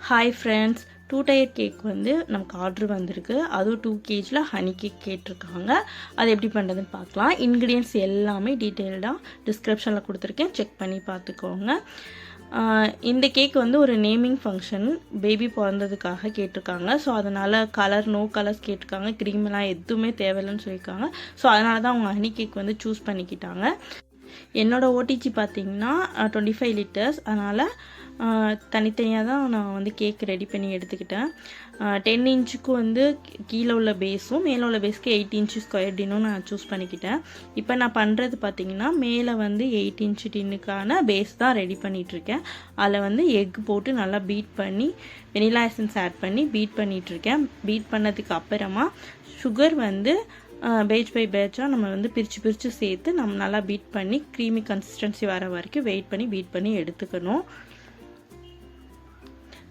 Hi friends, 2 tyre cake வந்து நமக்கு order வந்திருக்கு. அதுவும் 2 kg ஹனி கேக் கேட்டிருக்காங்க. அது எப்படி பண்ணுறதுன்னு பார்க்கலாம். இன்க்ரீடியன்ட்ஸ் எல்லாமே டீட்டெயில்டாக டிஸ்கிரிப்ஷனில் கொடுத்துருக்கேன், செக் பண்ணி பார்த்துக்கோங்க. இந்த கேக் வந்து ஒரு நேமிங் ஃபங்க்ஷன், பேபி பிறந்ததுக்காக கேட்டிருக்காங்க. ஸோ அதனால் நோ கலர்ஸ் கேட்டிருக்காங்க, க்ரீம்லாம் எதுவுமே தேவையில்லைன்னு சொல்லியிருக்காங்க. ஸோ அதனால தான் அவங்க ஹனி கேக் வந்து சூஸ் பண்ணிக்கிட்டாங்க. என்னோடய ஓடிஜி பார்த்திங்கன்னா 25 லிட்டர்ஸ். அதனால் தனித்தனியாக தான் நான் வந்து கேக் ரெடி பண்ணி எடுத்துக்கிட்டேன். 10 இன்ச்சுக்கு வந்து கீழே உள்ள பேஸும் மேலே உள்ள பேஸ்க்கு 8 இன்ச்சு ஸ்கொயர் டின்னும் நான் சூஸ் பண்ணிக்கிட்டேன். இப்போ நான் பண்ணுறது பார்த்திங்கன்னா மேலே வந்து 8 இன்ச்சு டின்னுக்கான பேஸ் தான் ரெடி பண்ணிகிட்ருக்கேன். அதில் வந்து எக் போட்டு நல்லா பீட் பண்ணி வெனிலா எசன்ஸ் ஆட் பண்ணி பீட் பண்ணிகிட்ருக்கேன். பீட் பண்ணதுக்கு அப்புறமா சுகர் வந்து பேட்ச் பை பேட்சாக நம்ம வந்து பிரித்து சேர்த்து நம்ம நல்லா பீட் பண்ணி க்ரீமி கன்சிஸ்டன்சி வர வரைக்கும் வெயிட் பண்ணி பீட் பண்ணி எடுத்துக்கணும்.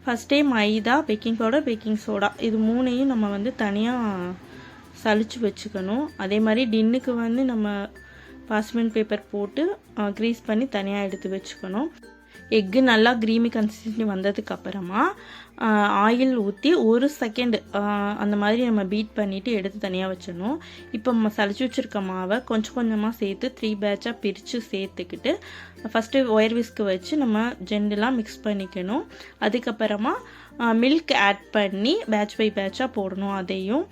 ஃபஸ்ட்டே மைதா, பேக்கிங் பவுடர், பேக்கிங் சோடா இது மூணையும் நம்ம வந்து தனியாக சலிச்சு வச்சுக்கணும். அதே மாதிரி டின்னுக்கு வந்து நம்ம பாஸ்மெண்ட் பேப்பர் போட்டு க்ரீஸ் பண்ணி தனியாக எடுத்து வச்சுக்கணும். எக்கு நல்லா க்ரீமி கன்சிஸ்டன்சி வந்ததுக்கு அப்புறமா ஆயில் ஊற்றி 1 செகண்ட் அந்த மாதிரி நம்ம பீட் பண்ணிவிட்டு எடுத்து தனியாக வச்சிடணும். இப்போ நம்ம சளிச்சு வச்சுருக்க மாவை கொஞ்சம் கொஞ்சமாக சேர்த்து 3 பேட்சாக பிரித்து சேர்த்துக்கிட்டு ஃபஸ்ட்டு ஒயர் விஸ்க்கு வச்சு நம்ம ஜெண்டெலாம் மிக்ஸ் பண்ணிக்கணும். அதுக்கப்புறமா மில்க் ஆட் பண்ணி பேட்ச் பை பேட்சாக போடணும். அதையும்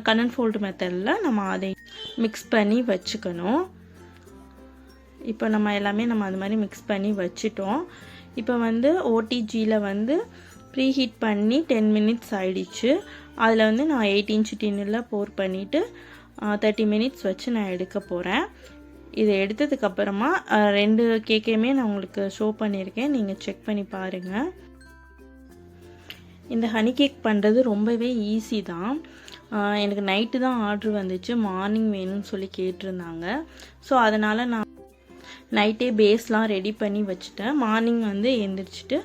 கண்ணன் ஃபோல்டு மெத்தடில் நம்ம அதையும் மிக்ஸ் பண்ணி வச்சுக்கணும். இப்போ நம்ம எல்லாமே நம்ம அது மாதிரி மிக்ஸ் பண்ணி வச்சிட்டோம். இப்போ வந்து ஓடிஜியில் வந்து ப்ரீ ஹீட் பண்ணி 10 மினிட்ஸ் ஆகிடுச்சு. அதில் வந்து நான் 8 இன்ச்சு டின்னில் போர் பண்ணிவிட்டு 30 மினிட்ஸ் வச்சு நான் எடுக்க போகிறேன். இதை எடுத்ததுக்கப்புறமா 2 கேக்கையுமே நான் உங்களுக்கு ஷோ பண்ணியிருக்கேன், நீங்கள் செக் பண்ணி பாருங்கள். இந்த ஹனி கேக் பண்ணுறது ரொம்பவே ஈஸி தான். எனக்கு நைட்டு தான் ஆர்டர் வந்துச்சு, மார்னிங் வேணும்னு சொல்லி கேட்டிருந்தாங்க. ஸோ அதனால் நான் நைட்டே பேஸ்லாம் ரெடி பண்ணி வச்சுட்டேன். மார்னிங் வந்து எழுந்திரிச்சிட்டு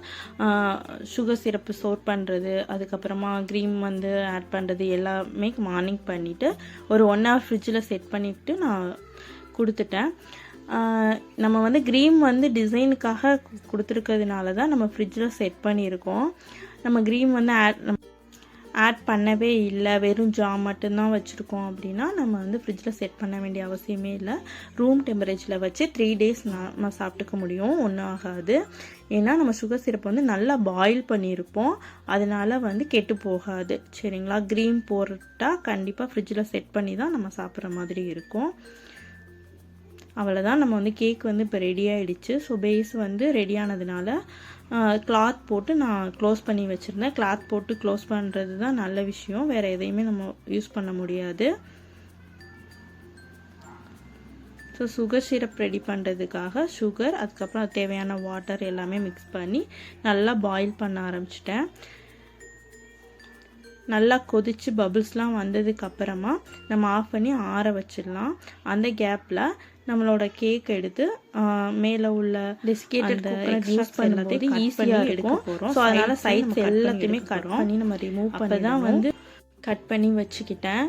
சுகர் சிரப்பு ஸ்டோர் பண்ணுறது, அதுக்கப்புறமா க்ரீம் வந்து ஆட் பண்ணுறது எல்லாமே மார்னிங் பண்ணிவிட்டு ஒரு 1 hour ஃப்ரிட்ஜில் செட் பண்ணிவிட்டு நான் கொடுத்துட்டேன். நம்ம வந்து க்ரீம் வந்து டிசைனுக்காக கொடுத்துருக்கிறதுனால தான் நம்ம ஃப்ரிட்ஜில் செட் பண்ணியிருக்கோம். நம்ம க்ரீம் வந்து ஆட் பண்ணவே இல்லை, வெறும் ஜாம் மட்டும்தான் வச்சுருக்கோம் அப்படின்னா நம்ம வந்து ஃப்ரிட்ஜில் செட் பண்ண வேண்டிய அவசியமே இல்லை. ரூம் டெம்பரேச்சரில் வச்சு 3 days நம்ம சாப்பிட்டுக்க முடியும், ஒன்றும் ஆகாது. ஏன்னா நம்ம சுகர் சிரப் வந்து நல்லா பாயில் பண்ணியிருப்போம், அதனால் வந்து கெட்டு போகாது. சரிங்களா? க்ரீம் போட்டால் கண்டிப்பாக ஃப்ரிட்ஜில் செட் பண்ணி தான் நம்ம சாப்பிட்ற மாதிரி இருக்கும். அவ்வளோதான், நம்ம வந்து கேக் வந்து இப்போ ரெடி ஆகிடுச்சு. ஸோ பேஸ் வந்து ரெடி ஆனதுனால கிளாத் போட்டு நான் க்ளோஸ் பண்ணி வச்சுருந்தேன். கிளாத் போட்டு க்ளோஸ் பண்ணுறது தான் நல்ல விஷயம், வேறு எதையுமே நம்ம யூஸ் பண்ண முடியாது. ஸோ சுகர் சிரப் ரெடி பண்ணுறதுக்காக சுகர், அதுக்கப்புறம் தேவையான வாட்டர் எல்லாமே மிக்ஸ் பண்ணி நல்லா பாயில் பண்ண ஆரம்பிச்சிட்டேன். நல்லா கொதித்து பபிள்ஸ்லாம் வந்ததுக்கப்புறமா நம்ம ஆஃப் பண்ணி ஆற வச்சிடலாம். அந்த கேப்பில் நம்மளோட கேக் எடுத்து மேலே உள்ள டெசிகேட்டட் யூஸ் பண்ணுறது ஈஸியாக எடுக்க போகிறோம். ஸோ அதனால் சைட்ஸ் எல்லாத்தையுமே கட் பண்ணி நம்ம ரிமூவ் பண்ணி தான் வந்து கட் பண்ணி வச்சுக்கிட்டேன்.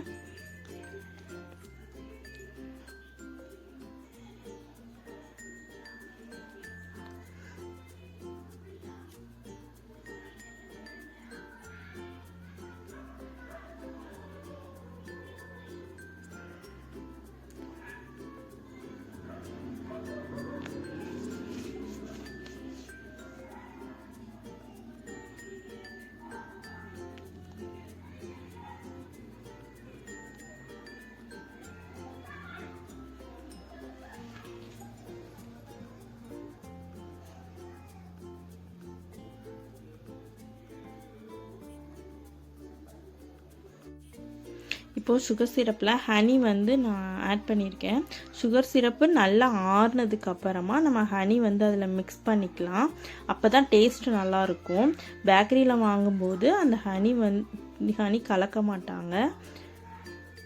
இப்போது சுகர் சிரப்பில் ஹனி வந்து நான் ஆட் பண்ணியிருக்கேன். சுகர் சிரப்பு நல்லா ஆறுனதுக்கப்புறமா நம்ம ஹனி வந்து அதில் மிக்ஸ் பண்ணிக்கலாம். அப்போ தான் டேஸ்ட்டு நல்லாயிருக்கும். பேக்கரியில் வாங்கும்போது அந்த ஹனி கலக்க மாட்டாங்க.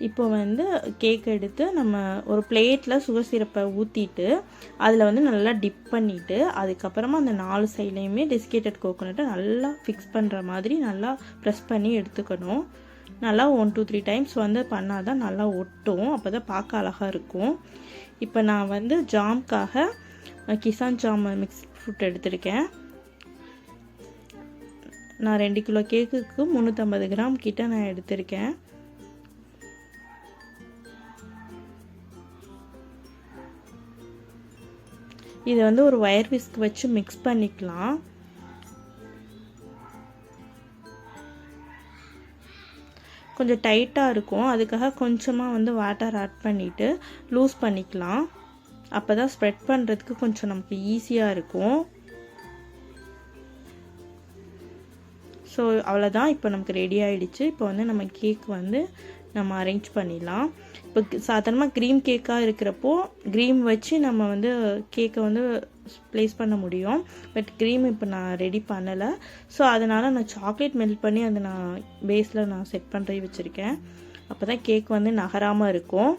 இப்போ வந்து கேக் எடுத்து நம்ம ஒரு பிளேட்டில் சுகர் சிரப்பை ஊற்றிட்டு அதில் வந்து நல்லா டிப் பண்ணிவிட்டு அதுக்கப்புறமா அந்த 4 சைட்லேயுமே டெசிகேட்டட் கோகோனட்டை நல்லா ஃபிக்ஸ் பண்ணுற மாதிரி நல்லா ப்ரெஸ் பண்ணி எடுத்துக்கணும். நல்லா 1 2 3 டைம்ஸ் வந்து பண்ணால் தான் நல்லா ஒட்டும், அப்போ தான் பார்க்க அழகாக இருக்கும். இப்போ நான் வந்து ஜாம்க்காக கிசான் ஜாம் மிக்ஸ் ஃப்ரூட் எடுத்திருக்கேன். நான் 2 கிலோ கேக்குக்கு 350 கிராம் கிட்ட நான் எடுத்திருக்கேன். இதை வந்து ஒரு வயர் விஸ்க் வச்சு மிக்ஸ் பண்ணிக்கலாம். கொஞ்சம் டைட்டாக இருக்கும், அதுக்காக கொஞ்சமாக வந்து வாட்டர் ஆட் பண்ணிவிட்டு லூஸ் பண்ணிக்கலாம். அப்போ தான் ஸ்ப்ரெட் பண்ணுறதுக்கு கொஞ்சம் நமக்கு ஈஸியாக இருக்கும். ஸோ அவ்வளோதான், இப்போ நமக்கு ரெடி ஆகிடுச்சு. இப்போ வந்து நம்ம கேக் வந்து நம்ம அரேஞ்ச் பண்ணிடலாம். இப்போ சாதாரணமாக க்ரீம் கேக்காக இருக்கிறப்போ க்ரீம் வச்சு நம்ம வந்து கேக்கை வந்து ப்ளேஸ் பண்ண முடியும். பட் க்ரீம் இப்போ நான் ரெடி பண்ணலை. ஸோ அதனால் நான் சாக்லேட் மெல்ட் பண்ணி அதை நான் பேஸில் நான் செட் பண்ணுறி வச்சுருக்கேன். அப்போ தான் கேக் வந்து நகராமல் இருக்கும்.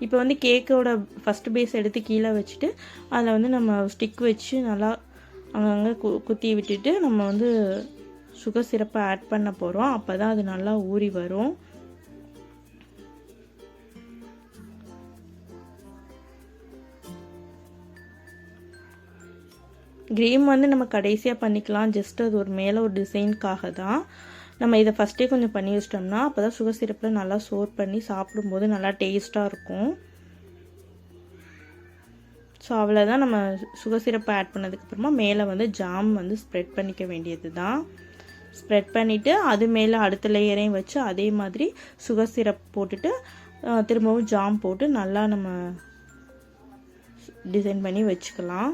இப்போ வந்து கேக்கோட ஃபஸ்ட்டு பேஸ் எடுத்து கீழே வச்சுட்டு அதில் வந்து நம்ம ஸ்டிக் வச்சு நல்லா அங்கங்கே குத்தி விட்டுட்டு நம்ம வந்து சுகர் சிரப்பை ஆட் பண்ண போகிறோம். அப்போ தான் அது நல்லா ஊறி வரும். க்ரீம் வந்து நம்ம கடைசியாக பண்ணிக்கலாம். ஜஸ்ட் அது ஒரு மேலே ஒரு டிசைனுக்காக தான். நம்ம இதை ஃபஸ்ட்டே கொஞ்சம் பண்ணி வச்சிட்டோம்னா அப்போ தான் சுகர் சிரப்பில் நல்லா சோர் பண்ணி சாப்பிடும்போது நல்லா டேஸ்ட்டாக இருக்கும். ஸோ அவ்வளோதான், நம்ம சுகர் சிரப்பை ஆட் பண்ணதுக்கப்புறமா மேலே வந்து ஜாம் வந்து ஸ்ப்ரெட் பண்ணிக்க வேண்டியது தான். ஸ்ப்ரெட் பண்ணிவிட்டு அது மேலே அடுத்த லேயரையும் வச்சு அதே மாதிரி சுகர் சிரப் போட்டுட்டு திரும்பவும் ஜாம் போட்டு நல்லா நம்ம டிசைன் பண்ணி வச்சுக்கலாம்.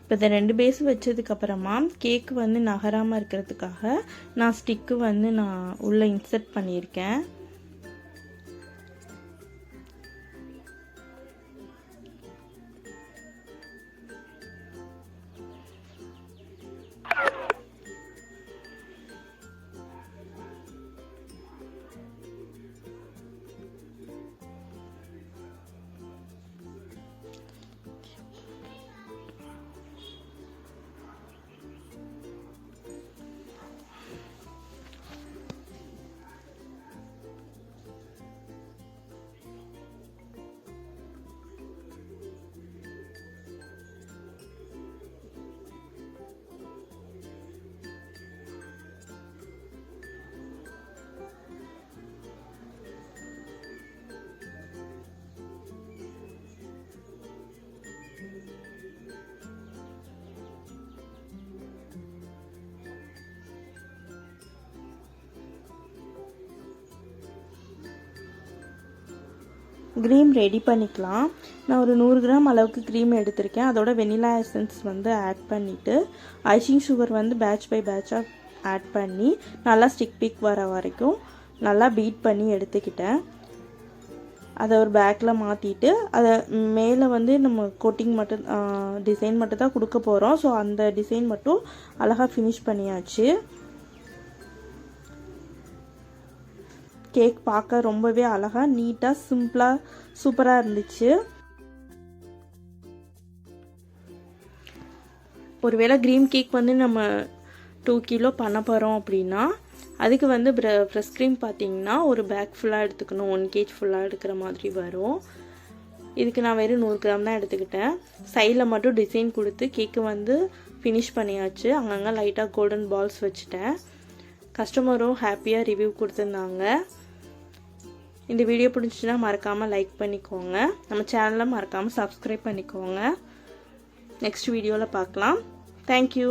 இப்போ இந்த 2 பேஸ் வச்சதுக்கப்புறமா கேக் வந்து நகராமல் இருக்கிறதுக்காக நான் ஸ்டிக்கு வந்து நான் உள்ளே இன்சர்ட் பண்ணியிருக்கேன். க்ரீம் ரெடி பண்ணிக்கலாம். நான் ஒரு 100 கிராம் அளவுக்கு க்ரீம் எடுத்திருக்கேன். அதோட வெனிலா எசன்ஸ் வந்து ஆட் பண்ணிவிட்டு ஐசிங் சுகர் வந்து பேட்ச் பை பேட்சாக ஆட் பண்ணி நல்லா ஸ்டிக் பீக் வர வரைக்கும் நல்லா பீட் பண்ணி எடுத்துக்கிட்டேன். அதை ஒரு பேக்கில் மாற்றிட்டு அதை மேலே வந்து நம்ம கோட்டிங் மட்டும் டிசைன் மட்டும் தான் கொடுக்க போகிறோம். ஸோ அந்த டிசைன் மட்டும் அழகாக ஃபினிஷ் பண்ணியாச்சு. கேக் பார்க்க ரொம்பவே அழகாக நீட்டாக சிம்பிளாக சூப்பராக இருந்துச்சு. ஒருவேளை க்ரீம் கேக் வந்து நம்ம 2 கிலோ பண்ண போகிறோம் அப்படின்னா அதுக்கு வந்து ஃப்ரெஷ் க்ரீம் பார்த்திங்கன்னா ஒரு பேக் ஃபுல்லாக எடுத்துக்கணும். 1 kg ஃபுல்லாக எடுக்கிற மாதிரி வரும். இதுக்கு நான் வெறும் 100 கிராம் தான் எடுத்துக்கிட்டேன். சைடில் மட்டும் டிசைன் கொடுத்து கேக்கு வந்து ஃபினிஷ் பண்ணியாச்சு. அங்கங்கே லைட்டாக கோல்டன் பால்ஸ் வச்சுட்டேன். கஸ்டமரும் ஹாப்பியாக ரிவ்யூ கொடுத்துருந்தாங்க. இந்த வீடியோ பிடிச்சிச்சுன்னா மறக்காமல் லைக் பண்ணிக்கோங்க. நம்ம சேனலை மறக்காமல் சப்ஸ்கிரைப் பண்ணிக்கோங்க. நெக்ஸ்ட் வீடியோவில் பார்க்கலாம். தேங்க்யூ.